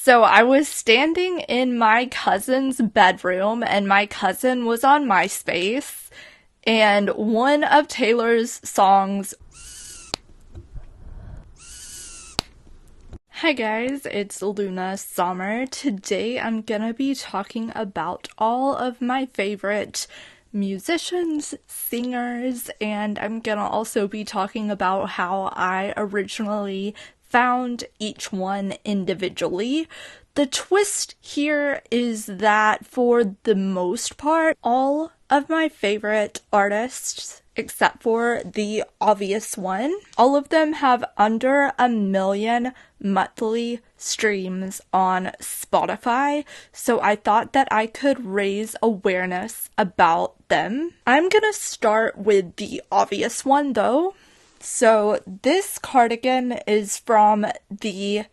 So I was standing in my cousin's bedroom, and my cousin was on MySpace, and one of Taylor's songs... Hi guys, it's Luna Sommer. Today I'm gonna be talking about all of my favorite musicians, singers, and I'm gonna also be talking about how I originally found each one individually. The twist here is that for the most part, all of my favorite artists, except for the obvious one, all of them have under 1 million monthly streams on Spotify, so I thought that I could raise awareness about them. I'm gonna start with the obvious one though. So this cardigan is from the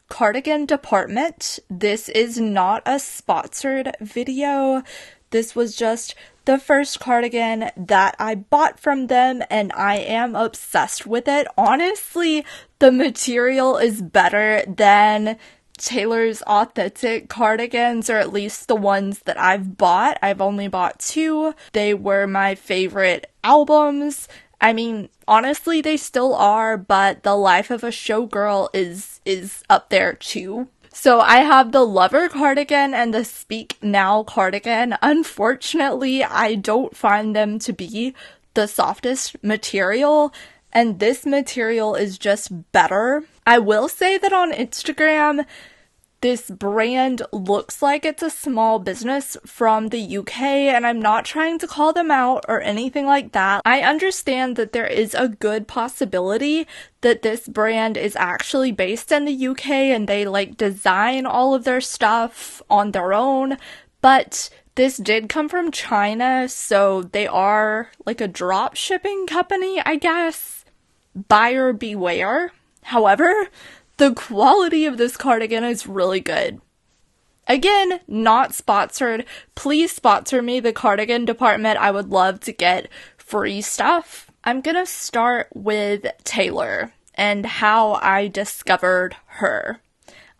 Cardigan Department. This is not a sponsored video. This was just the first cardigan that I bought from them, and I am obsessed with it. Honestly, the material is better than Taylor's authentic cardigans, or at least the ones that I've bought. I've only bought 2. They were my favorite albums. I mean, honestly, they still are, but The Life of a Showgirl is up there too. So I have the Lover cardigan and the Speak Now cardigan. Unfortunately, I don't find them to be the softest material, and this material is just better. I will say that on Instagram, this brand looks like it's a small business from the UK, and I'm not trying to call them out or anything like that. I understand that there is a good possibility that this brand is actually based in the UK and they design all of their stuff on their own, but this did come from China, so they are a drop shipping company, I guess. Buyer beware. However, the quality of this cardigan is really good. Again, not sponsored. Please sponsor me, the Cardigan Department. I would love to get free stuff. I'm gonna start with Taylor and how I discovered her.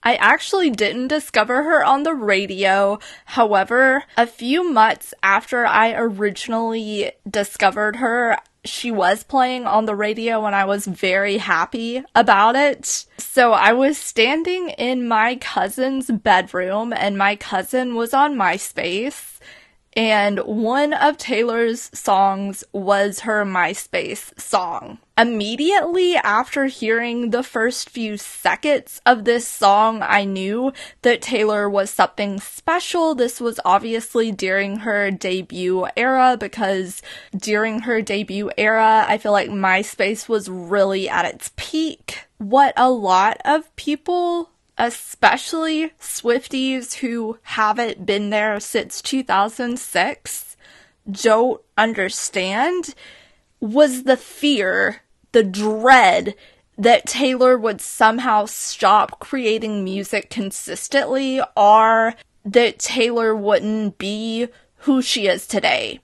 I actually didn't discover her on the radio. However, a few months after I originally discovered her, she was playing on the radio and I was very happy about it. So I was standing in my cousin's bedroom and my cousin was on MySpace, and one of Taylor's songs was her MySpace song. Immediately after hearing the first few seconds of this song, I knew that Taylor was something special. This was obviously during her debut era, because during her debut era, I feel like MySpace was really at its peak. What a lot of people, especially Swifties who haven't been there since 2006, don't understand was the fear, the dread that Taylor would somehow stop creating music consistently, or that Taylor wouldn't be who she is today.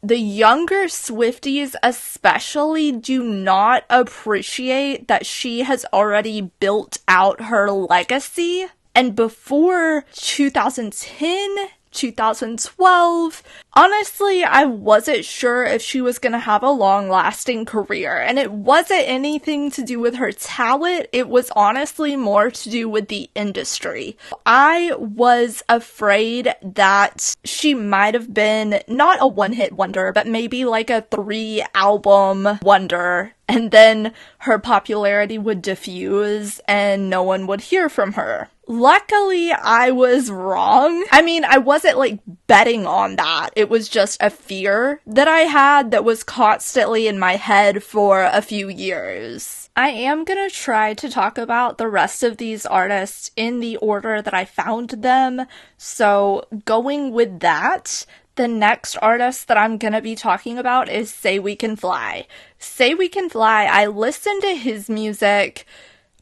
The younger Swifties especially do not appreciate that she has already built out her legacy. And before 2010, 2012, honestly, I wasn't sure if she was gonna have a long-lasting career, and it wasn't anything to do with her talent. It was honestly more to do with the industry. I was afraid that she might have been not a one-hit wonder, but maybe a 3-album wonder, and then her popularity would diffuse and no one would hear from her. Luckily, I was wrong. I mean, I wasn't betting on that. It was just a fear that I had that was constantly in my head for a few years. I am gonna try to talk about the rest of these artists in the order that I found them. So going with that, the next artist that I'm gonna be talking about is saywecanfly. Saywecanfly, I listened to his music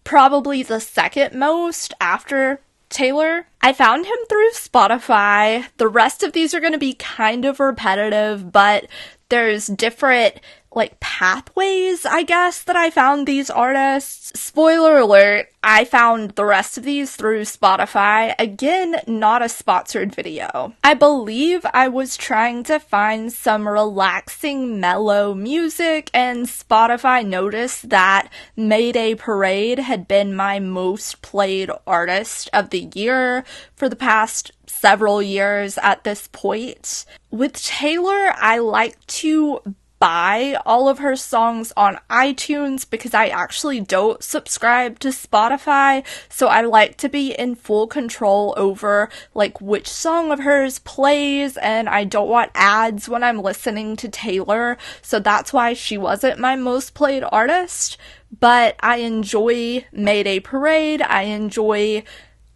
probably the second most after Taylor. I found him through Spotify. The rest of these are going to be kind of repetitive, but there's different like pathways, I guess, that I found these artists. Spoiler alert, I found the rest of these through Spotify. Again, not a sponsored video. I believe I was trying to find some relaxing, mellow music, and Spotify noticed that Mayday Parade had been my most played artist of the year for the past several years at this point. With Taylor, I like to buy all of her songs on iTunes because I actually don't subscribe to Spotify, so I like to be in full control over like which song of hers plays, and I don't want ads when I'm listening to Taylor, so that's why she wasn't my most played artist. But I enjoy Mayday Parade, I enjoy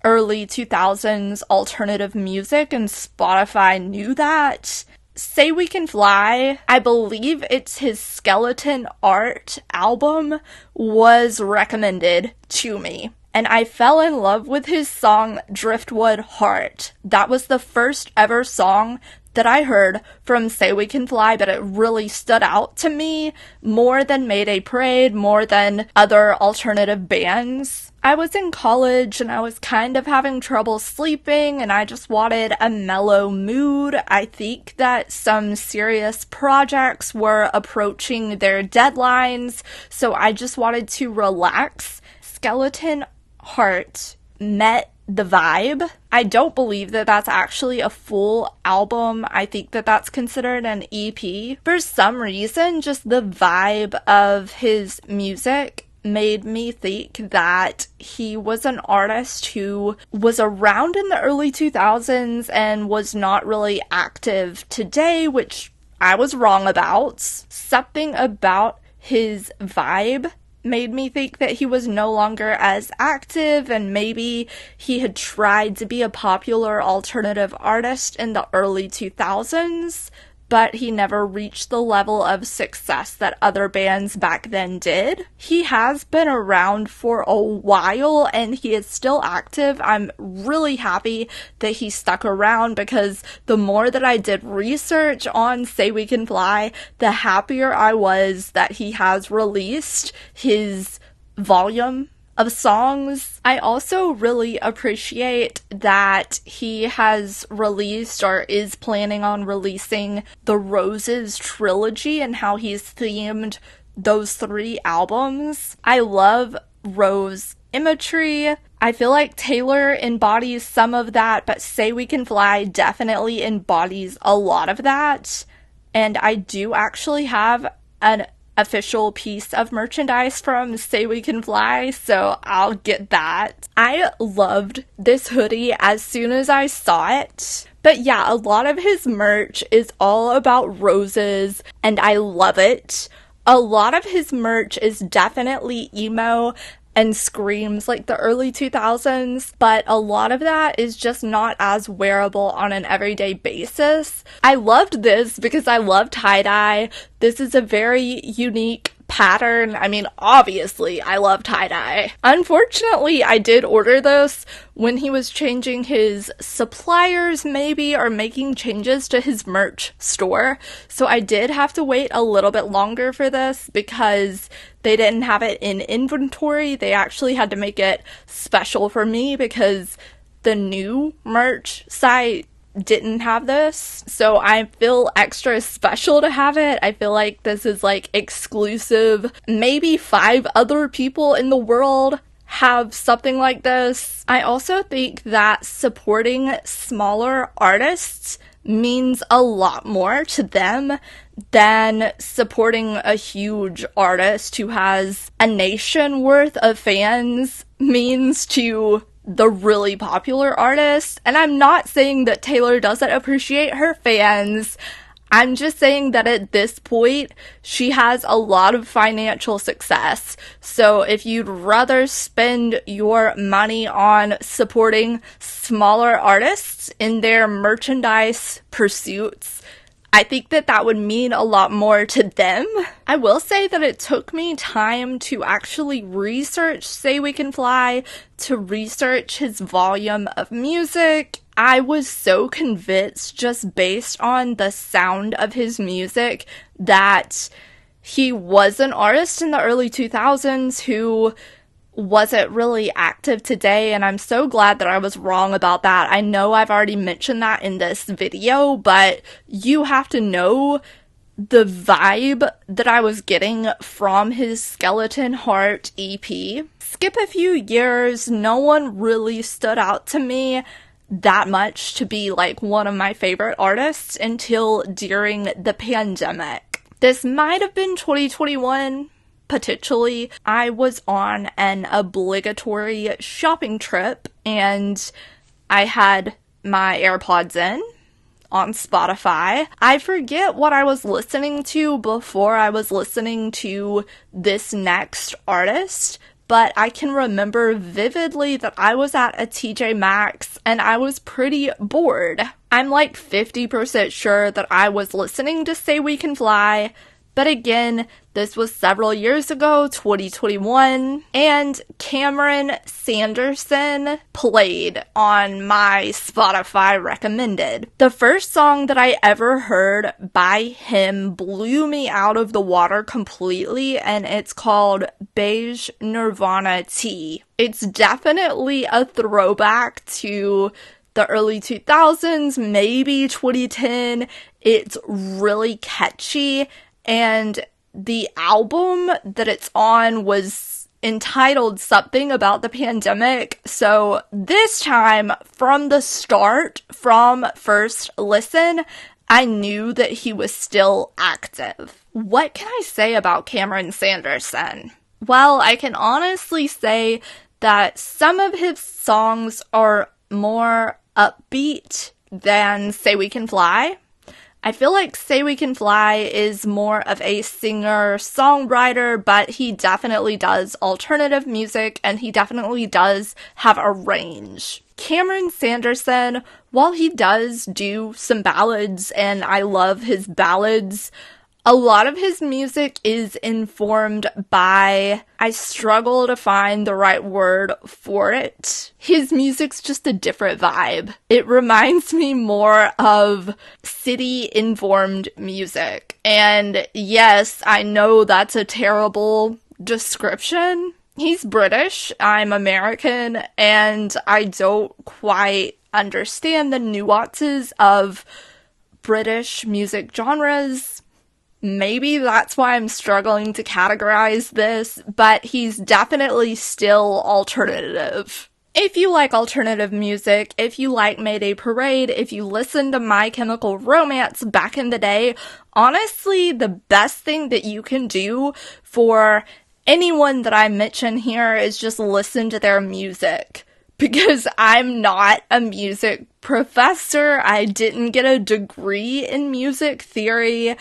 early 2000s alternative music, and Spotify knew that. Say We Can Fly, I believe it's his Skeleton Art album, was recommended to me. And I fell in love with his song Driftwood Heart. That was the first ever song that I heard from Say We Can Fly, but it really stood out to me more than Mayday Parade, more than other alternative bands. I was in college and I was kind of having trouble sleeping and I just wanted a mellow mood. I think that some serious projects were approaching their deadlines, so I just wanted to relax. Skeleton Heart met the vibe. I don't believe that that's actually a full album. I think that that's considered an EP. For some reason, just the vibe of his music made me think that he was an artist who was around in the early 2000s and was not really active today, which I was wrong about. Something about his vibe made me think that he was no longer as active, and maybe he had tried to be a popular alternative artist in the early 2000s, but he never reached the level of success that other bands back then did. He has been around for a while and he is still active. I'm really happy that he stuck around because the more that I did research on Say We Can Fly, the happier I was that he has released his volume of songs. I also really appreciate that he has released or is planning on releasing the Roses trilogy and how he's themed those 3 albums. I love rose imagery. I feel like Taylor embodies some of that, but Say We Can Fly definitely embodies a lot of that. And I do actually have an official piece of merchandise from Say We Can Fly, so I'll get that. I loved this hoodie as soon as I saw it. But yeah, a lot of his merch is all about roses, and I love it. A lot of his merch is definitely emo and screams like the early 2000s, but a lot of that is just not as wearable on an everyday basis. I loved this because I love tie-dye. This is a very unique pattern. I mean, obviously, I love tie-dye. Unfortunately, I did order this when he was changing his suppliers, maybe, or making changes to his merch store. So I did have to wait a little bit longer for this because they didn't have it in inventory. They actually had to make it special for me because the new merch site didn't have this, so I feel extra special to have it. I feel like this is like exclusive. Maybe 5 other people in the world have something like this. I also think that supporting smaller artists means a lot more to them than supporting a huge artist who has a nation worth of fans means to the really popular artists. And I'm not saying that Taylor doesn't appreciate her fans. I'm just saying that at this point, she has a lot of financial success. So if you'd rather spend your money on supporting smaller artists in their merchandise pursuits, I think that that would mean a lot more to them. I will say that it took me time to actually research Say We Can Fly, to research his volume of music. I was so convinced just based on the sound of his music that he was an artist in the early 2000s who wasn't really active today, and I'm so glad that I was wrong about that. I know I've already mentioned that in this video, but you have to know the vibe that I was getting from his Skeleton Heart EP. Skip a few years, no one really stood out to me that much to be like one of my favorite artists until during the pandemic. This might have been 2021, potentially. I was on an obligatory shopping trip and I had my AirPods in on Spotify. I forget what I was listening to before I was listening to this next artist, but I can remember vividly that I was at a TJ Maxx and I was pretty bored. I'm like 50% sure that I was listening to Say We Can Fly, but again, this was several years ago, 2021, and Cameron Sanderson played on my Spotify recommended. The first song that I ever heard by him blew me out of the water completely, and it's called Beige Nirvana Tea. It's definitely a throwback to the early 2000s, maybe 2010. It's really catchy, and the album that it's on was entitled something about the pandemic. So this time, from the start, from first listen, I knew that he was still active. What can I say about Cameron Sanderson? Well, I can honestly say that some of his songs are more upbeat than Say We Can Fly. I feel like Say We Can Fly is more of a singer-songwriter, but he definitely does alternative music, and he definitely does have a range. Cameron Sanderson, while he does do some ballads, and I love his ballads, a lot of his music is informed by, I struggle to find the right word for it. His music's just a different vibe. It reminds me more of city-informed music. And yes, I know that's a terrible description. He's British, I'm American, and I don't quite understand the nuances of British music genres. Maybe that's why I'm struggling to categorize this, but he's definitely still alternative. If you like alternative music, if you like Mayday Parade, if you listen to My Chemical Romance back in the day, honestly, the best thing that you can do for anyone that I mention here is just listen to their music. Because I'm not a music professor, I didn't get a degree in music theory.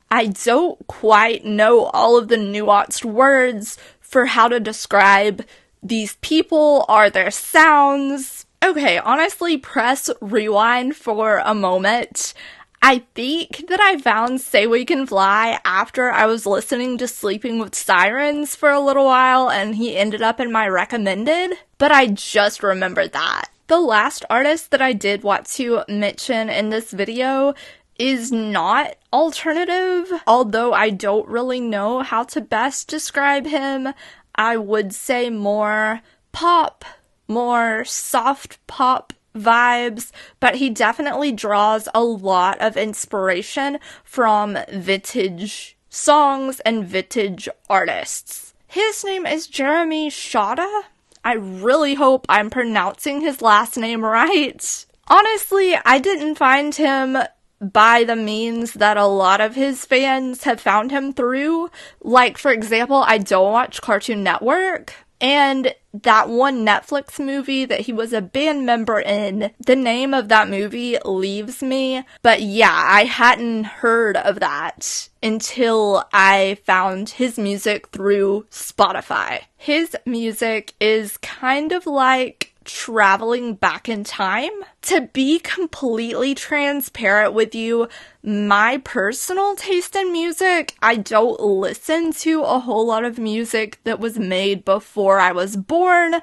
I don't quite know all of the nuanced words for how to describe these people or their sounds. Okay, honestly, press rewind for a moment. I think that I found Say We Can Fly after I was listening to Sleeping with Sirens for a little while, and he ended up in my recommended, but I just remembered that. The last artist that I did want to mention in this video is not alternative, although I don't really know how to best describe him. I would say more pop, more soft pop vibes, but he definitely draws a lot of inspiration from vintage songs and vintage artists. His name is Jeremy Shada. I really hope I'm pronouncing his last name right. Honestly, I didn't find him by the means that a lot of his fans have found him through. Like, for example, I don't watch Cartoon Network, and that one Netflix movie that he was a band member in, the name of that movie leaves me. But yeah, I hadn't heard of that until I found his music through Spotify. His music is kind of like traveling back in time. To be completely transparent with you, my personal taste in music, I don't listen to a whole lot of music that was made before I was born.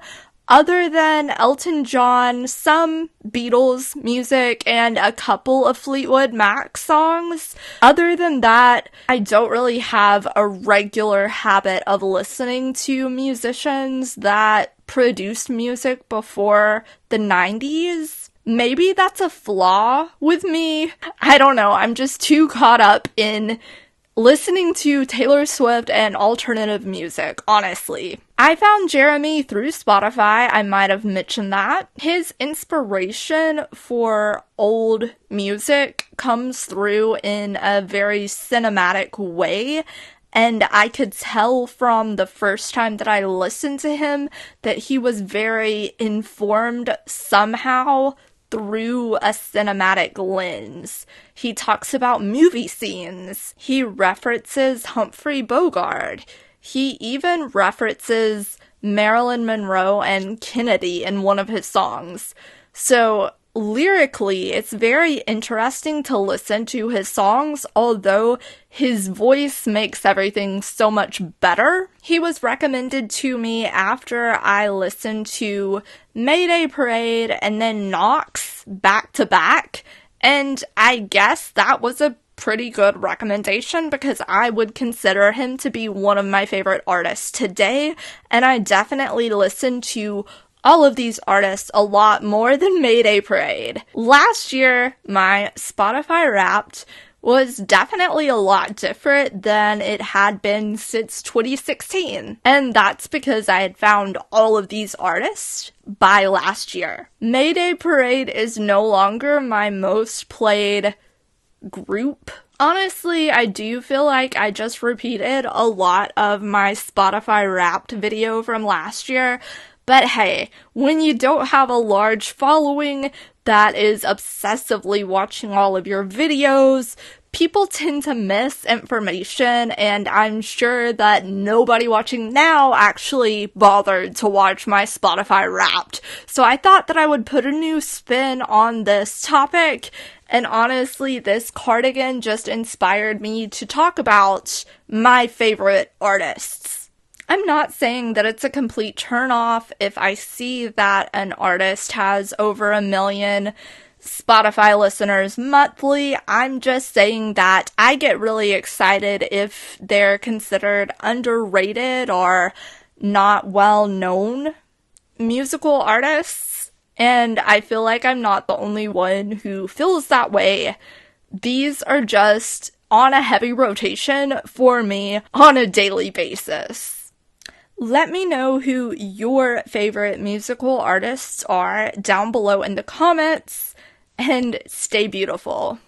Other than Elton John, some Beatles music, and a couple of Fleetwood Mac songs. Other than that, I don't really have a regular habit of listening to musicians that produced music before the 90s. Maybe that's a flaw with me. I don't know, I'm just too caught up in listening to Taylor Swift and alternative music, honestly. I found Jeremy through Spotify, I might have mentioned that. His inspiration for old music comes through in a very cinematic way, and I could tell from the first time that I listened to him that he was very informed somehow through a cinematic lens. He talks about movie scenes. He references Humphrey Bogart. He even references Marilyn Monroe and Kennedy in one of his songs. So lyrically, it's very interesting to listen to his songs, although his voice makes everything so much better. He was recommended to me after I listened to Mayday Parade and then Knox back to back, and I guess that was a pretty good recommendation because I would consider him to be one of my favorite artists today, and I definitely listened to all of these artists a lot more than Mayday Parade. Last year, my Spotify Wrapped was definitely a lot different than it had been since 2016. And that's because I had found all of these artists by last year. Mayday Parade is no longer my most played group. Honestly, I do feel like I just repeated a lot of my Spotify Wrapped video from last year. But hey, when you don't have a large following that is obsessively watching all of your videos, people tend to miss information, and I'm sure that nobody watching now actually bothered to watch my Spotify Wrapped. So I thought that I would put a new spin on this topic, and honestly, this cardigan just inspired me to talk about my favorite artists. I'm not saying that it's a complete turn-off if I see that an artist has over 1 million Spotify listeners monthly. I'm just saying that I get really excited if they're considered underrated or not well-known musical artists, and I feel like I'm not the only one who feels that way. These are just on a heavy rotation for me on a daily basis. Let me know who your favorite musical artists are down below in the comments, and stay beautiful.